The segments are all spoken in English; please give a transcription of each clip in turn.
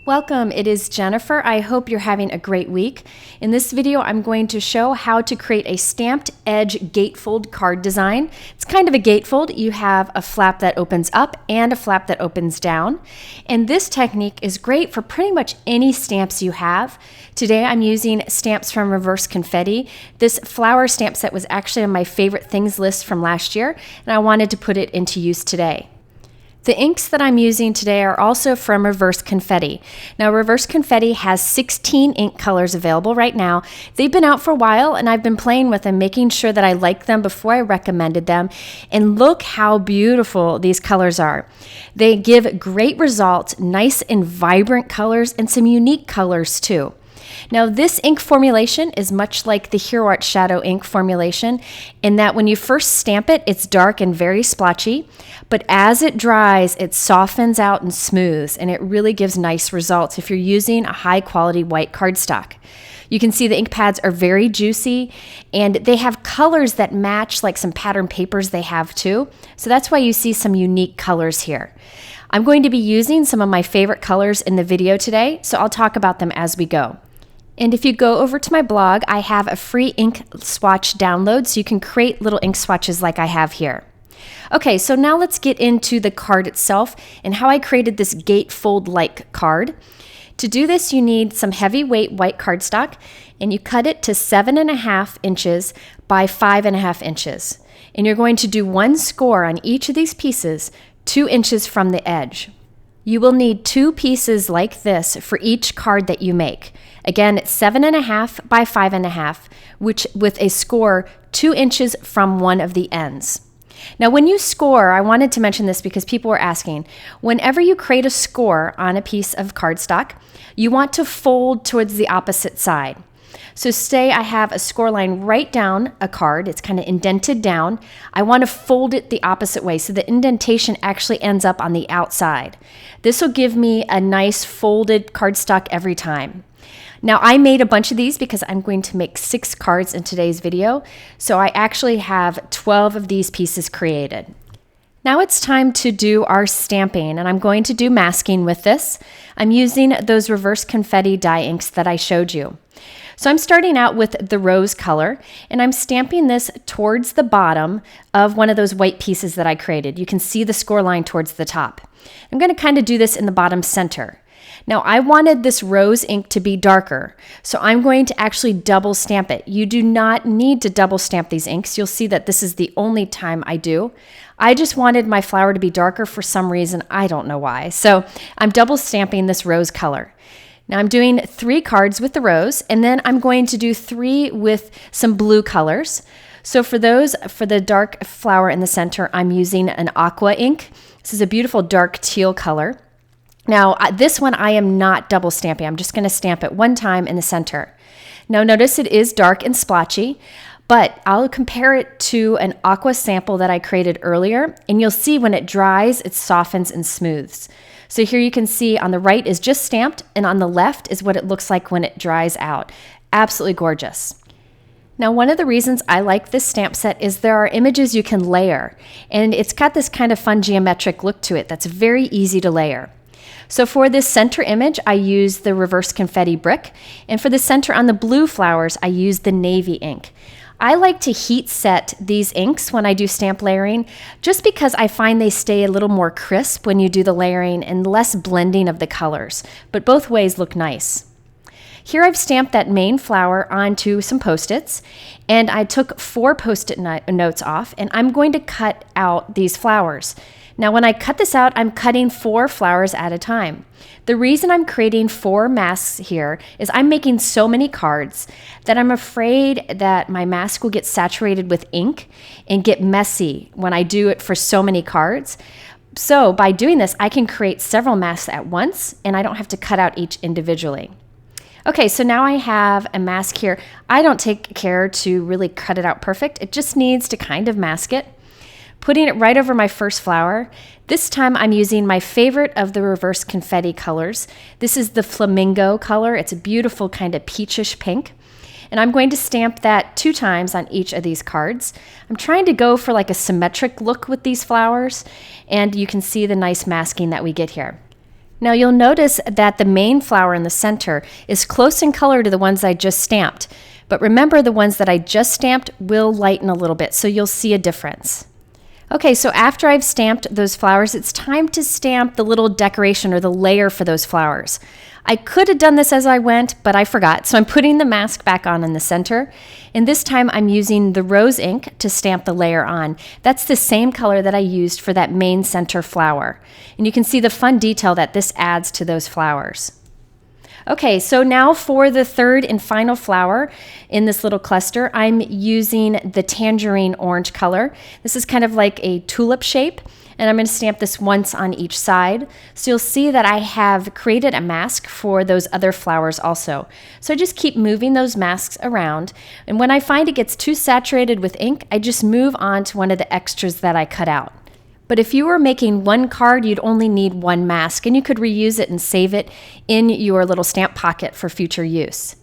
Welcome, it is Jennifer. I hope you're having a great week. In this video, I'm going to show how to create a stamped edge gatefold card design. It's kind of a gatefold. You have a flap that opens up and a flap that opens down. And this technique is great for pretty much any stamps you have. Today, I'm using stamps from Reverse Confetti. This flower stamp set was actually on my favorite things list from last year, and I wanted to put it into use today. The inks that I'm using today are also from Reverse Confetti. Now, Reverse Confetti has 16 ink colors available right now. They've been out for a while, and I've been playing with them, making sure that I like them before I recommended them. And look how beautiful these colors are. They give great results, nice and vibrant colors, and some unique colors too. Now, this ink formulation is much like the Hero Art Shadow ink formulation in that when you first stamp it, it's dark and very splotchy, but as it dries, it softens out and smooths, and it really gives nice results if you're using a high-quality white cardstock. You can see the ink pads are very juicy, and they have colors that match like some pattern papers they have too, so that's why you see some unique colors here. I'm going to be using some of my favorite colors in the video today, so I'll talk about them as we go. And if you go over to my blog, I have a free ink swatch download so you can create little ink swatches like I have here. Okay, so now let's get into the card itself and how I created this gatefold-like card. To do this, you need some heavyweight white cardstock, and you cut it to 7.5 inches by 5.5 inches. And you're going to do one score on each of these pieces, 2 inches from the edge. You will need 2 pieces like this for each card that you make. Again, it's 7.5 by 5.5, which with a score 2 inches from one of the ends. Now, when you score, I wanted to mention this because people were asking, whenever you create a score on a piece of cardstock, you want to fold towards the opposite side. So say I have a score line right down a card, it's kind of indented down. I want to fold it the opposite way so the indentation actually ends up on the outside. This will give me a nice folded cardstock every time. Now, I made a bunch of these because I'm going to make 6 cards in today's video, so I actually have 12 of these pieces created. Now it's time to do our stamping, and I'm going to do masking with this. I'm using those Reverse Confetti Dye Inks that I showed you. So I'm starting out with the rose color, and I'm stamping this towards the bottom of one of those white pieces that I created. You can see the score line towards the top. I'm going to kind of do this in the bottom center. Now, I wanted this rose ink to be darker, so I'm going to actually double stamp it. You do not need to double stamp these inks. You'll see that this is the only time I do. I just wanted my flower to be darker for some reason. I don't know why. So I'm double stamping this rose color. Now I'm doing 3 cards with the rose, and then I'm going to do 3 with some blue colors. So for the dark flower in the center, I'm using an aqua ink. This is a beautiful dark teal color. Now, this one I am not double stamping. I'm just going to stamp it one time in the center. Now, notice it is dark and splotchy, but I'll compare it to an aqua sample that I created earlier, and you'll see when it dries, it softens and smooths. So here you can see on the right is just stamped, and on the left is what it looks like when it dries out. Absolutely gorgeous. Now, one of the reasons I like this stamp set is there are images you can layer, and it's got this kind of fun geometric look to it that's very easy to layer. So for this center image, I used the Reverse Confetti brick, and for the center on the blue flowers, I used the navy ink. I like to heat set these inks when I do stamp layering, just because I find they stay a little more crisp when you do the layering and less blending of the colors, but both ways look nice. Here I've stamped that main flower onto some Post-its, and I took 4 Post-it notes off, and I'm going to cut out these flowers. Now, when I cut this out, I'm cutting 4 flowers at a time. The reason I'm creating 4 masks here is I'm making so many cards that I'm afraid that my mask will get saturated with ink and get messy when I do it for so many cards. So by doing this, I can create several masks at once, and I don't have to cut out each individually. Okay, so now I have a mask here. I don't take care to really cut it out perfect. It just needs to kind of mask it. Putting it right over my first flower. This time I'm using my favorite of the Reverse Confetti colors. This is the flamingo color. It's a beautiful kind of peachish pink. And I'm going to stamp that 2 times on each of these cards. I'm trying to go for like a symmetric look with these flowers, and you can see the nice masking that we get here. Now you'll notice that the main flower in the center is close in color to the ones I just stamped. But remember, the ones that I just stamped will lighten a little bit, so you'll see a difference. Okay, so after I've stamped those flowers, it's time to stamp the little decoration or the layer for those flowers. I could have done this as I went, but I forgot. So I'm putting the mask back on in the center. And this time I'm using the rose ink to stamp the layer on. That's the same color that I used for that main center flower. And you can see the fun detail that this adds to those flowers. Okay, so now for the third and final flower in this little cluster, I'm using the tangerine orange color. This is kind of like a tulip shape, and I'm going to stamp this once on each side. So you'll see that I have created a mask for those other flowers also. So I just keep moving those masks around, and when I find it gets too saturated with ink, I just move on to one of the extras that I cut out. But if you were making one card, you'd only need one mask, and you could reuse it and save it in your little stamp pocket for future use.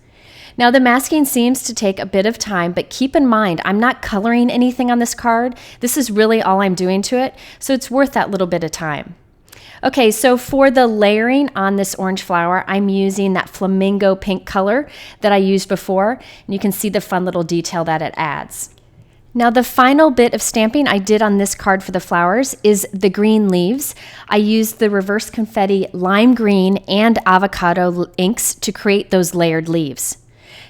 Now the masking seems to take a bit of time, but keep in mind, I'm not coloring anything on this card. This is really all I'm doing to it, so it's worth that little bit of time. Okay, so for the layering on this orange flower, I'm using that flamingo pink color that I used before, and you can see the fun little detail that it adds. Now the final bit of stamping I did on this card for the flowers is the green leaves. I used the Reverse Confetti Lime Green and Avocado inks to create those layered leaves.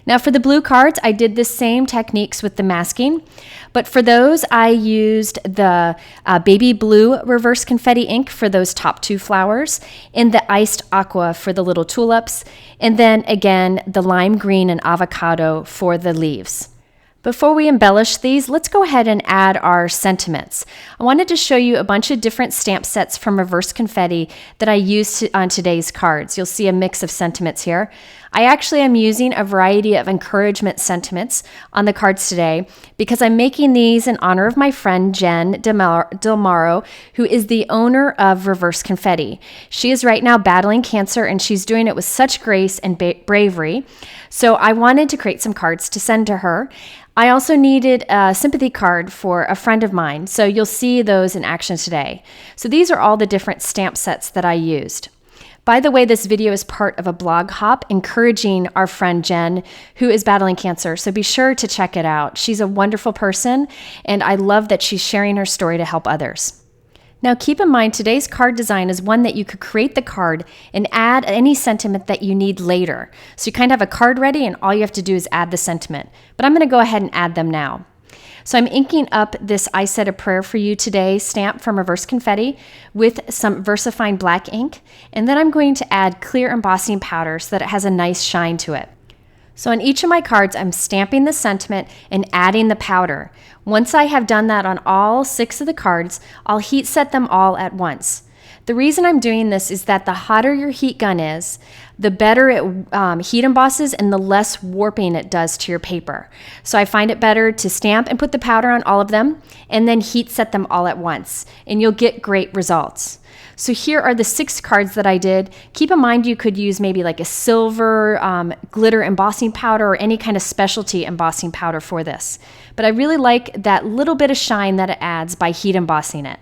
Now for the blue cards, I did the same techniques with the masking, but for those I used the baby blue Reverse Confetti ink for those top two flowers, and the iced aqua for the little tulips, and then again the lime green and avocado for the leaves. Before we embellish these, let's go ahead and add our sentiments. I wanted to show you a bunch of different stamp sets from Reverse Confetti that I used on today's cards. You'll see a mix of sentiments here. I actually am using a variety of encouragement sentiments on the cards today because I'm making these in honor of my friend Jen Delmaro, who is the owner of Reverse Confetti. She is right now battling cancer, and she's doing it with such grace and bravery. So I wanted to create some cards to send to her. I also needed a sympathy card for a friend of mine, so you'll see those in action today. So these are all the different stamp sets that I used. By the way, this video is part of a blog hop encouraging our friend Jen, who is battling cancer, so be sure to check it out. She's a wonderful person, and I love that she's sharing her story to help others. Now keep in mind, today's card design is one that you could create the card and add any sentiment that you need later. So you kind of have a card ready and all you have to do is add the sentiment. But I'm going to go ahead and add them now. So I'm inking up this I Said a Prayer for You Today stamp from Reverse Confetti with some VersaFine black ink. And then I'm going to add clear embossing powder so that it has a nice shine to it. So on each of my cards, I'm stamping the sentiment and adding the powder. Once I have done that on all 6 of the cards, I'll heat set them all at once. The reason I'm doing this is that the hotter your heat gun is, the better it heat embosses and the less warping it does to your paper. So I find it better to stamp and put the powder on all of them and then heat set them all at once, and you'll get great results. So here are the 6 cards that I did. Keep in mind you could use maybe like a silver glitter embossing powder or any kind of specialty embossing powder for this. But I really like that little bit of shine that it adds by heat embossing it.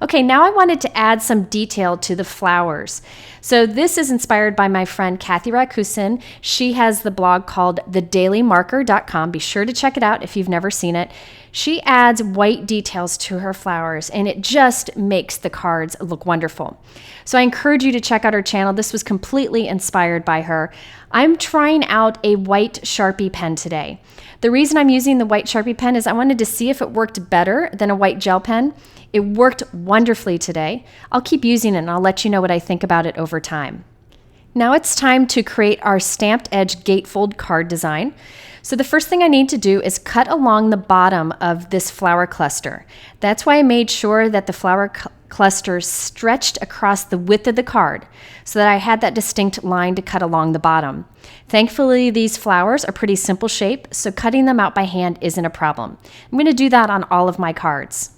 Okay, now I wanted to add some detail to the flowers. So this is inspired by my friend Kathy Rakusin. She has the blog called thedailymarker.com. Be sure to check it out if you've never seen it. She adds white details to her flowers, and it just makes the cards look wonderful. So I encourage you to check out her channel. This was completely inspired by her. I'm trying out a white Sharpie pen today. The reason I'm using the white Sharpie pen is I wanted to see if it worked better than a white gel pen. It worked wonderfully today. I'll keep using it and I'll let you know what I think about it over time. Now it's time to create our stamped edge gatefold card design. So the first thing I need to do is cut along the bottom of this flower cluster. That's why I made sure that the flower cluster stretched across the width of the card so that I had that distinct line to cut along the bottom. Thankfully, these flowers are pretty simple shape, so cutting them out by hand isn't a problem. I'm going to do that on all of my cards.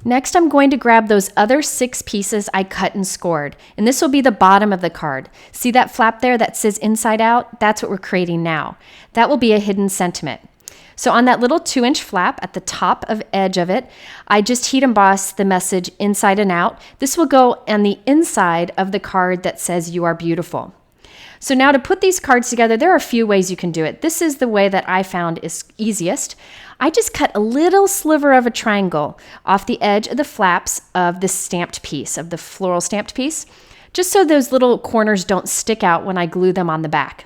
Next, I'm going to grab those other 6 pieces I cut and scored, and this will be the bottom of the card. See that flap there that says inside out? That's what we're creating now. That will be a hidden sentiment. So on that little 2-inch flap at the top of edge of it, I just heat emboss the message inside and out. This will go on the inside of the card that says "You are beautiful." So now to put these cards together, there are a few ways you can do it. This is the way that I found is easiest. I just cut a little sliver of a triangle off the edge of the flaps of the stamped piece, of the floral stamped piece, just so those little corners don't stick out when I glue them on the back.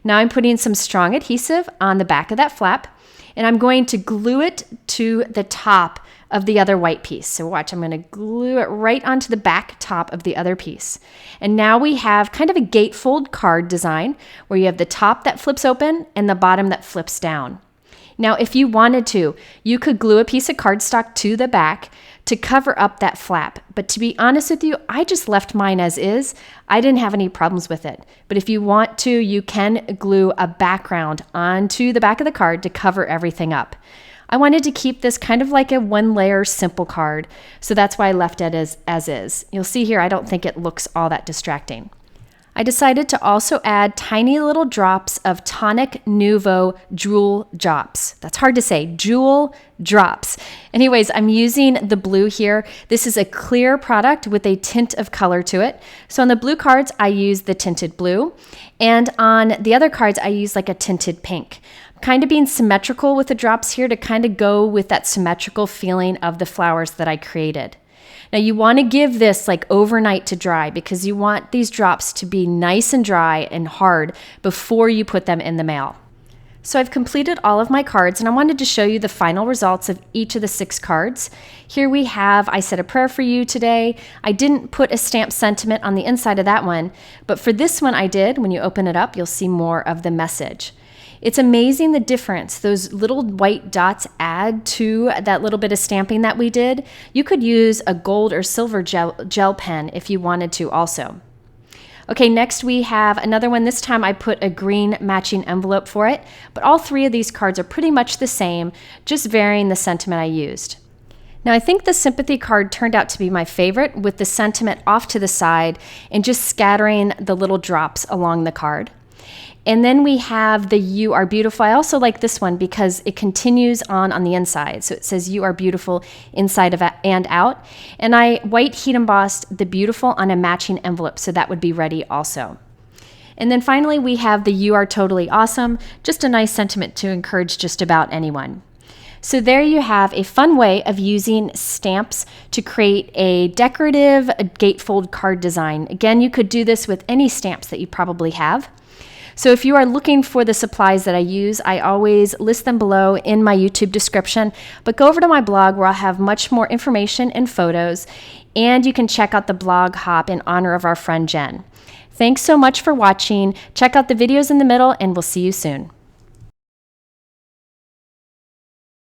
Now I'm putting some strong adhesive on the back of that flap, and I'm going to glue it to the top of the other white piece. So watch, I'm going to glue it right onto the back top of the other piece. And now we have kind of a gatefold card design where you have the top that flips open and the bottom that flips down. Now, if you wanted to, you could glue a piece of cardstock to the back to cover up that flap. But to be honest with you, I just left mine as is. I didn't have any problems with it. But if you want to, you can glue a background onto the back of the card to cover everything up. I wanted to keep this kind of like a 1-layer simple card, so that's why I left it as is. You'll see here, I don't think it looks all that distracting. I decided to also add tiny little drops of tonic nouveau drool drops. That's hard to say, jewel drops. Anyways, I'm using the blue here. This is a clear product with a tint of color to it. So on the blue cards, I use the tinted blue, and on the other cards, I use like a tinted pink. Kind of being symmetrical with the drops here to kind of go with that symmetrical feeling of the flowers that I created. Now you want to give this like overnight to dry because you want these drops to be nice and dry and hard before you put them in the mail. So I've completed all of my cards, and I wanted to show you the final results of each of the 6 cards. Here we have, I said a prayer for you today. I didn't put a stamped sentiment on the inside of that one, but for this one I did. When you open it up, you'll see more of the message. It's amazing the difference those little white dots add to that little bit of stamping that we did. You could use a gold or silver gel pen if you wanted to also. Okay, next we have another one. This time I put a green matching envelope for it, but all 3 of these cards are pretty much the same, just varying the sentiment I used. Now I think the sympathy card turned out to be my favorite, with the sentiment off to the side and just scattering the little drops along the card. And then we have the "You are beautiful." I also like this one because it continues on the inside. So it says "You are beautiful" inside of it and out. And I white heat embossed the "beautiful" on a matching envelope, so that would be ready also. And then finally we have the "You are totally awesome," just a nice sentiment to encourage just about anyone. So there you have a fun way of using stamps to create a decorative gatefold card design. Again, you could do this with any stamps that you probably have. So if you are looking for the supplies that I use, I always list them below in my YouTube description, but go over to my blog where I'll have much more information and photos, and you can check out the blog hop in honor of our friend Jen. Thanks so much for watching. Check out the videos in the middle, and we'll see you soon.